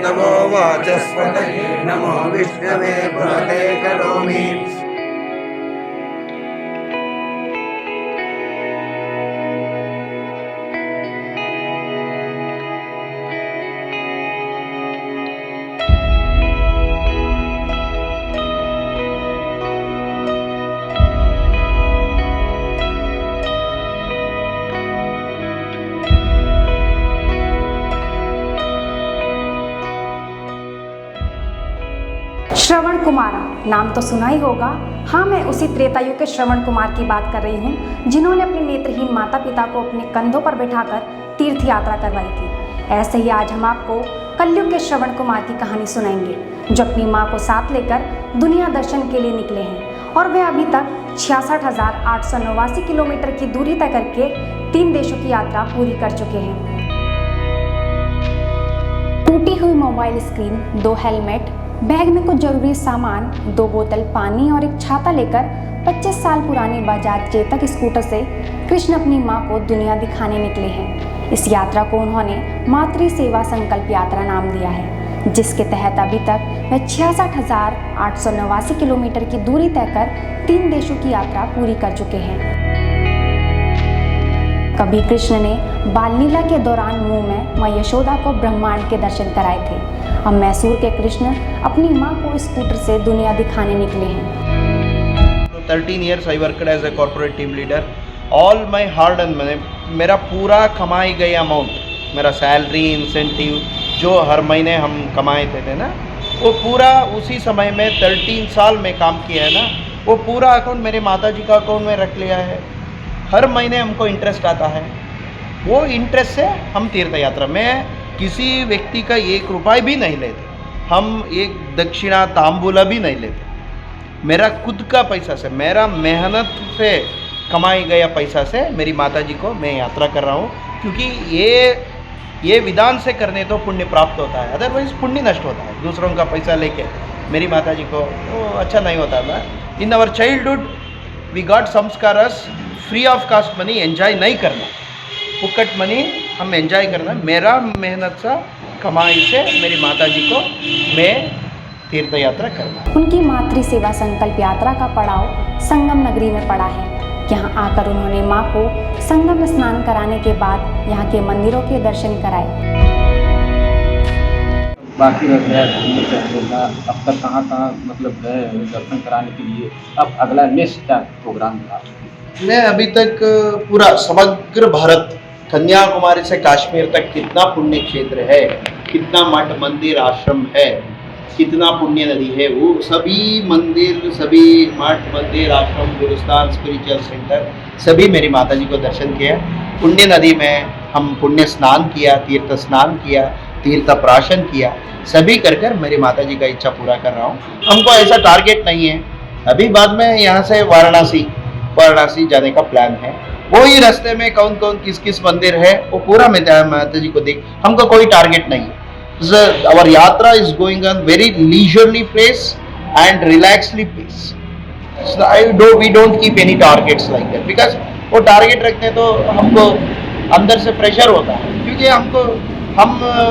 प्रणवो वाचस्पतये नमो विष्णवे पुरते करोमि। श्रवण कुमार नाम तो सुना ही होगा। हाँ, मैं उसी त्रेतायुग के श्रवण कुमार की बात कर रही हूँ जिन्होंने अपने नेत्रहीन माता पिता को अपने कंधों पर बैठाकर तीर्थ यात्रा करवाई थी। ऐसे ही आज हम आपको कलयुग के श्रवण कुमार की कहानी सुनाएंगे जो अपनी माँ को साथ लेकर दुनिया दर्शन के लिए निकले हैं और वे अभी तक 66,889 किलोमीटर की दूरी तय करके 3 देशों की यात्रा पूरी कर चुके हैं। टूटी हुई मोबाइल स्क्रीन, 2 हेलमेट, बैग में कुछ जरूरी सामान, 2 बोतल पानी और एक छाता लेकर 25 साल पुरानी बजाज चेतक स्कूटर से कृष्ण अपनी मां को दुनिया दिखाने निकले हैं। इस यात्रा को उन्होंने मातृ सेवा संकल्प यात्रा नाम दिया है, जिसके तहत अभी तक वे 66,889 किलोमीटर की दूरी तय कर 3 देशों की यात्रा पूरी कर चुके हैं। कभी कृष्ण ने बाल लीला के दौरान मुंह में मां यशोदा को ब्रह्मांड के दर्शन कराए थे। अब मैसूर के कृष्ण अपनी मां को स्कूटर से दुनिया दिखाने निकले हैं। 13 years I worked as a corporate team leader. All my hard earned money, मेरा पूरा कमाई गई अमाउंट, मेरा सैलरी, इंसेंटिव जो हर महीने हम कमाए थे ना, वो पूरा उसी समय में 13 साल में काम किया है ना, वो पूरा अकाउंट मेरे माता जी का अकाउंट में रख लिया है। हर महीने हमको इंटरेस्ट आता है, वो इंटरेस्ट से हम तीर्थ यात्रा में किसी व्यक्ति का 1 रुपया भी नहीं लेते, हम एक दक्षिणा तांबूला भी नहीं लेते। मेरा खुद का पैसा से, मेरा मेहनत से कमाई गया पैसा से मेरी माता जी को मैं यात्रा कर रहा हूँ, क्योंकि ये विधान से करने तो पुण्य प्राप्त होता है, अदरवाइज पुण्य नष्ट होता है। दूसरों का पैसा लेके मेरी माता जी को वो अच्छा नहीं होता था। In our childhood we got संस्कारस, free of cost money enjoy नहीं करना, पुकट मनी हम एंजॉय करना। मेरा मेहनत से कमाई से मेरी माता जी को मैं तीर्थ यात्रा करना। उनकी मातृ सेवा संकल्प यात्रा का पड़ाव संगम नगरी में पड़ा है। यहाँ आकर उन्होंने माँ को संगम में स्नान कराने के बाद यहाँ के मंदिरों के दर्शन कराए। बाकी रह गया अब तक कहाँ मतलब गए दर्शन कराने के लिए, अब अगला नेक्स्ट क्या प्रोग्राम था? मैं अभी तक पूरा समग्र भारत, कन्याकुमारी से कश्मीर तक कितना पुण्य क्षेत्र है, कितना मठ मंदिर आश्रम है, कितना पुण्य नदी है, वो सभी मंदिर, सभी मठ मंदिर आश्रम गुरुस्थान स्पिरिचुअल सेंटर सभी मेरी माता जी को दर्शन किया। पुण्य नदी में हम पुण्य स्नान किया, तीर्थ स्नान किया, तीर्थ प्राशन किया, सभी कर मेरी माता जी का इच्छा पूरा कर रहा हूँ। हमको ऐसा टारगेट नहीं है। अभी बाद में यहाँ से वाराणसी जाने का प्लान है। वो ही रास्ते में कौन कौन किस किस मंदिर है वो पूरा माता जी को देख, हमको कोई टारगेट नहीं है। Our yatra is going on very leisurely pace and relaxly pace. We don't keep any targets like that, because वो टारगेट रखते तो हमको अंदर से प्रेशर होता है, क्योंकि हम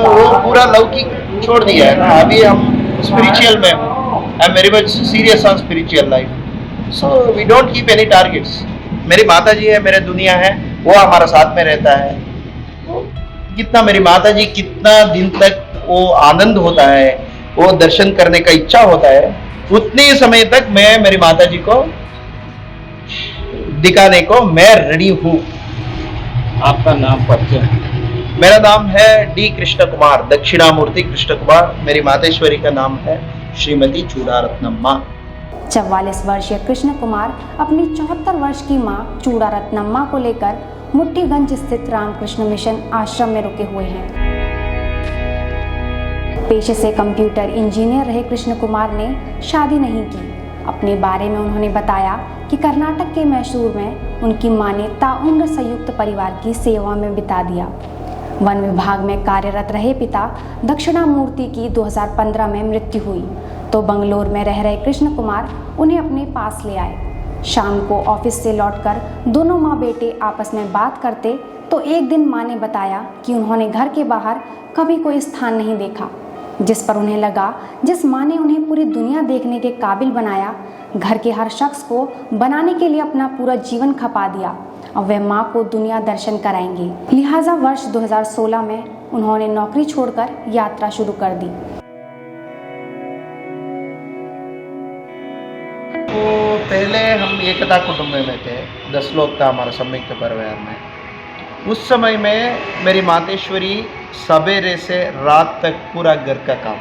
वो पूरा लौकिक छोड़ दिया है ना। अभी हम स्पिरिचुअल में हूँ, I am very much serious on spiritual life, so we don't keep any targets. मेरी माता जी है, मेरे दुनिया है, वो हमारा साथ में रहता है। कितना मेरी माता जी कितना दिन तक वो आनंद होता है, वो दर्शन करने का इच्छा होता है, उतने समय तक मैं मेरी माता जी को दिखाने को मैं रेडी हूँ। आपका नाम परिचय? मेरा नाम है डी कृष्ण कुमार, दक्षिणामूर्ति कृष्ण कुमार। मेरी मातेश्वरी का नाम है श्रीमती चूड़ारत्नम्मा। 44 वर्षीय कृष्ण कुमार अपनी 74 वर्ष की मां चूड़ारत्नम्मा को लेकर मुट्ठीगंज स्थित रामकृष्ण मिशन आश्रम में रुके हुए हैं। पेशे से कंप्यूटर इंजीनियर रहे कृष्ण कुमार ने शादी नहीं की। अपने बारे में उन्होंने बताया कि कर्नाटक के मैसूर में उनकी मां ने ताउम्र संयुक्त परिवार की सेवा में बिता दिया। वन विभाग में कार्यरत रहे पिता दक्षिणामूर्ति की 2015 में मृत्यु हुई तो बंगलोर में रह रहे कृष्ण कुमार उन्हें अपने पास ले आए। शाम को ऑफिस से लौटकर दोनों माँ बेटे आपस में बात करते तो एक दिन माँ ने बताया कि उन्होंने घर के बाहर कभी कोई स्थान नहीं देखा। जिस पर उन्हें लगा जिस माँ ने उन्हें पूरी दुनिया देखने के काबिल बनाया, घर के हर शख्स को बनाने के लिए अपना पूरा जीवन खपा दिया, और वह माँ को दुनिया दर्शन कराएंगे। लिहाजा वर्ष 2016 में उन्होंने नौकरी छोड़कर यात्रा शुरू कर दी। तो पहले हम एकता कुटुंब में थे, 10 लोग था हमारा संयुक्त परिवार में। उस समय में मेरी मातेश्वरी सवेरे से रात तक पूरा घर का काम,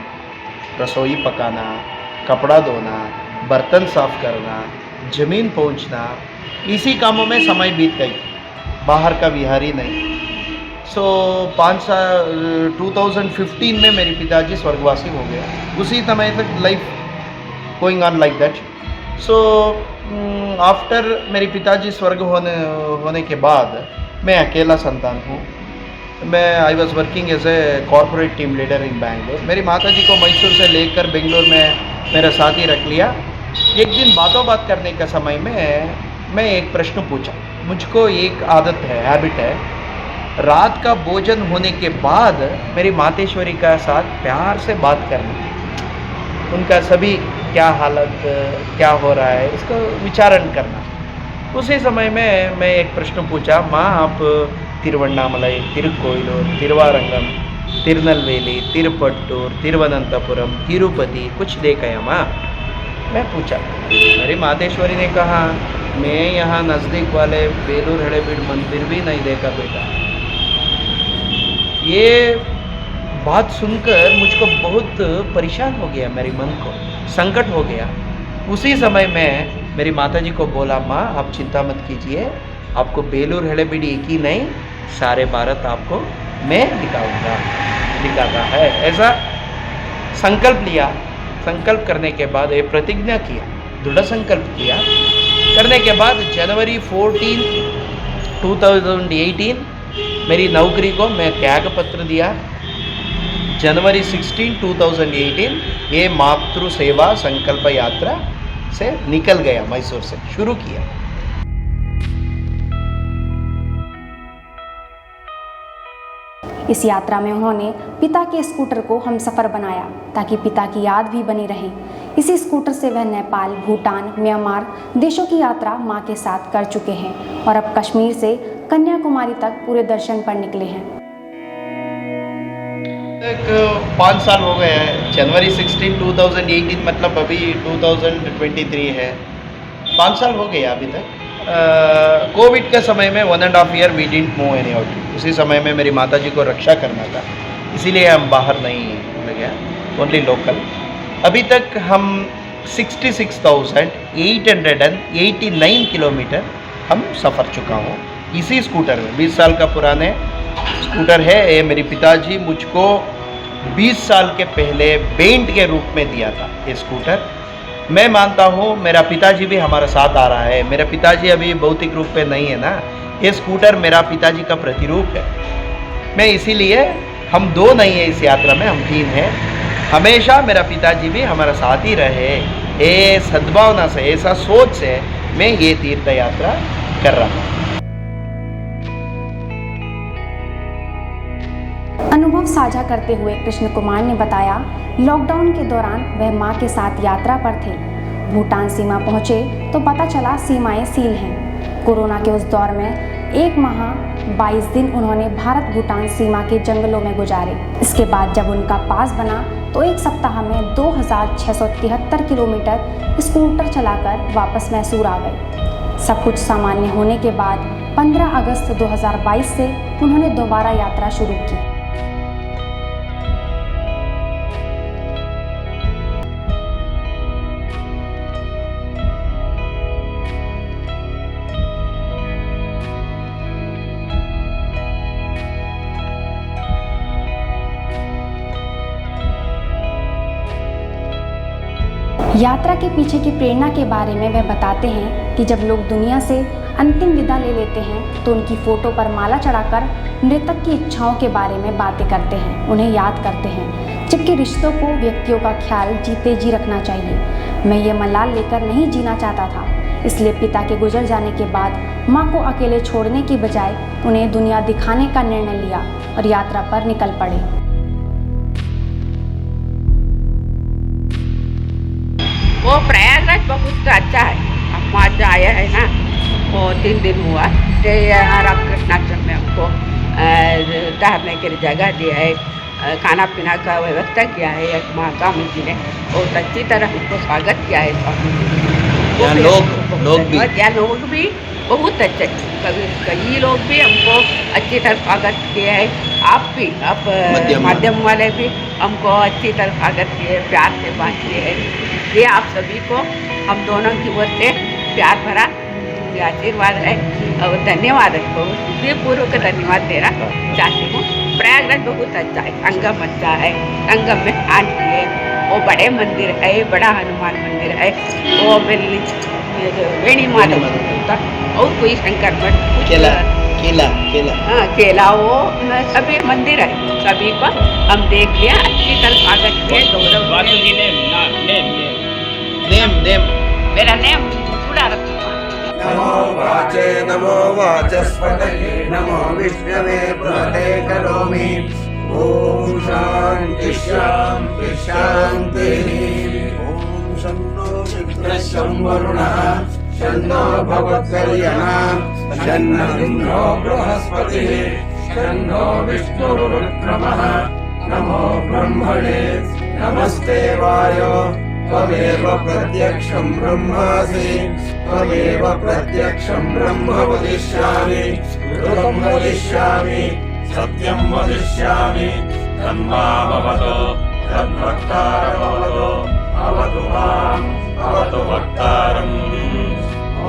रसोई पकाना, कपड़ा धोना, बर्तन साफ करना, ज़मीन पोंछना, इसी कामों में समय बीत गई, बाहर का विहारी नहीं। 2015 में मेरे पिताजी स्वर्गवासी हो गया। उसी समय तक life going on like that. After मेरे पिताजी स्वर्ग होने के बाद मैं अकेला संतान हूँ। I was working as a corporate team leader in Bangalore. मेरी माता जी को मैसूर से लेकर बेंगलोर में मेरा साथी रख लिया। एक दिन बातों बात करने का समय में मैं एक प्रश्न पूछा। मुझको एक आदत है, हैबिट है, रात का भोजन होने के बाद मेरी मातेश्वरी का साथ प्यार से बात करना, उनका सभी क्या हालत, क्या हो रहा है, इसको विचारण करना। उसी समय में मैं एक प्रश्न पूछा, माँ आप तिरुवण्णामलाई, तिरुकोयलूर, तिरुवारंगम, तिरुनेलवेली, तिरुपट्टूर, तिरुवनंतपुरम, तिरुपति कुछ देखा है माँ? मैं पूछा। मेरी मातेश्वरी ने कहा, मैं यहाँ नज़दीक वाले बेलूर हड़ेबीड़ मंदिर भी नहीं देखा बेटा। ये बात सुनकर मुझको बहुत परेशान हो गया, मेरे मन को संकट हो गया। उसी समय में मेरी माताजी को बोला, माँ आप चिंता मत कीजिए, आपको बेलूर हड़ेबीड़ एक ही नहीं सारे भारत आपको मैं दिखाता है। ऐसा संकल्प लिया। संकल्प करने के बाद ये प्रतिज्ञा किया, दृढ़ संकल्प किया। करने के बाद जनवरी 14, 2018 मेरी नौकरी को मैं त्याग पत्र दिया। जनवरी 16, 2018 ये मातृ सेवा संकल्प यात्रा से निकल गया, मैसूर से शुरू किया। इस यात्रा में उन्होंने पिता के स्कूटर को हमसफ़र बनाया ताकि पिता की याद भी बनी रहे। इसी स्कूटर से वह नेपाल, भूटान, म्यांमार देशों की यात्रा मां के साथ कर चुके हैं और अब कश्मीर से कन्याकुमारी तक पूरे दर्शन पर निकले हैं। 5 साल हो गए हैं। जनवरी 16, 2018 मतलब अभी 2023 है। 5 साल हो गए अभी तक। कोविड के समय में 1.5 year we didn't move any out. उसी समय में मेरी माताजी को रक्षा करना था, इसीलिए हम बाहर नहीं गए, ओनली लोकल। अभी तक हम 66,889 किलोमीटर हम सफ़र चुका हूँ इसी स्कूटर में। 20 साल का पुराने स्कूटर है ये। मेरे पिताजी मुझको 20 साल के पहले बेंट के रूप में दिया था ये स्कूटर। मैं मानता हूँ मेरा पिताजी भी हमारा साथ आ रहा है। मेरा पिताजी अभी भौतिक रूप में नहीं है ना, ये स्कूटर मेरा पिताजी का प्रतिरूप है। मैं इसीलिए हम 2 नहीं है इस यात्रा में, हम 3 हैं। हमेशा मेरा पिताजी भी हमारा साथ ही रहे, ये सद्भावना से, ऐसा सोच से मैं ये तीर्थ यात्रा कर रहा हूँ। अनुभव साझा करते हुए कृष्ण कुमार ने बताया, लॉकडाउन के दौरान वह मां के साथ यात्रा पर थे। भूटान सीमा पहुंचे तो पता चला सीमाएं सील हैं। कोरोना के उस दौर में 1 माह 22 दिन उन्होंने भारत भूटान सीमा के जंगलों में गुजारे। इसके बाद जब उनका पास बना तो 1 सप्ताह में 2673 किलोमीटर स्कूटर चलाकर वापस मैसूर आ गए। सब कुछ सामान्य होने के बाद 15 अगस्त 2022 से उन्होंने दोबारा यात्रा शुरू की। यात्रा के पीछे की प्रेरणा के बारे में वह बताते हैं कि जब लोग दुनिया से अंतिम विदा ले लेते हैं तो उनकी फ़ोटो पर माला चढ़ाकर मृतक की इच्छाओं के बारे में बातें करते हैं, उन्हें याद करते हैं। जबकि रिश्तों को, व्यक्तियों का ख्याल जीते जी रखना चाहिए। मैं ये मलाल लेकर नहीं जीना चाहता था, इसलिए पिता के गुजर जाने के बाद माँ को अकेले छोड़ने की बजाय उन्हें दुनिया दिखाने का निर्णय लिया और यात्रा पर निकल पड़े। प्रयागराज बहुत अच्छा है। हम आज आए हैं ना, वो 3 दिन हुआ। रामकृष्णाश्रम में हमको ठहरने के लिए जगह दिया है, खाना पीना का व्यवस्था किया है। एक स्वामी जी ने बहुत अच्छी तरह हमको स्वागत किया है। स्वामी जी यहाँ लोग भी बहुत अच्छे, कई लोग भी हमको अच्छी तरह स्वागत किए हैं। आप भी, आप माध्यम वाले भी हमको अच्छी तरह स्वागत किए, प्यार से बात किए हैं। इसलिए आप सभी को हम दोनों की ओर से प्यार भरा आशीर्वाद है और धन्यवाद है, बहुत हृदयपूर्वक धन्यवाद देना चाहती हूँ। प्रयागराज बहुत अच्छा है, संगम अच्छा है, संगम में शांति है, वो बड़े मंदिर है, बड़ा हनुमान मंदिर है, वो वेणी माधव का और कोई शंकर मठ, केला वो सभी मंदिर है। सभी को हम देख लिया, अच्छी तरह स्वागत किए। गौरव मेरा नेम नमो वाचे नमो वाचस्पतये नमो विष्णवे बृहते करोमि। ओम शांति शांति शांति। ओम शन्नो मित्रः शं वरुणः शन्नो भवत्कर्यणः शन्नो इन्द्रो बृहस्पतिः शन्नो विष्णुरुक्रमः। नमो ब्रह्मणे नमस्ते वायो त्वमेव प्रत्यक्षं ब्रह्मासि त्वमेव प्रत्यक्षं ब्रह्म वदिष्यामि ऋतं वदिष्यामि सत्यं वदिष्यामि तन्मामवतु तद्भक्तारमवतु अवतु माम् अवतु भक्तारम्।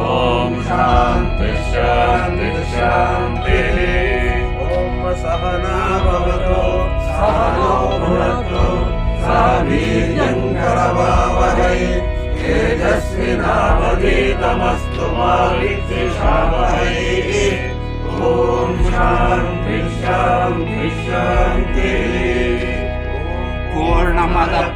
ॐ शान्ति शान्ति शान्तिः। ॐ सहना भवतु सहनो भुनक्तु सह वीर्यङ्करवावहै तेजस्विनावधीतमस्तु मा विद्विषावहै। ॐ शान्ति शान्ति शान्तिः। पूर्णमदः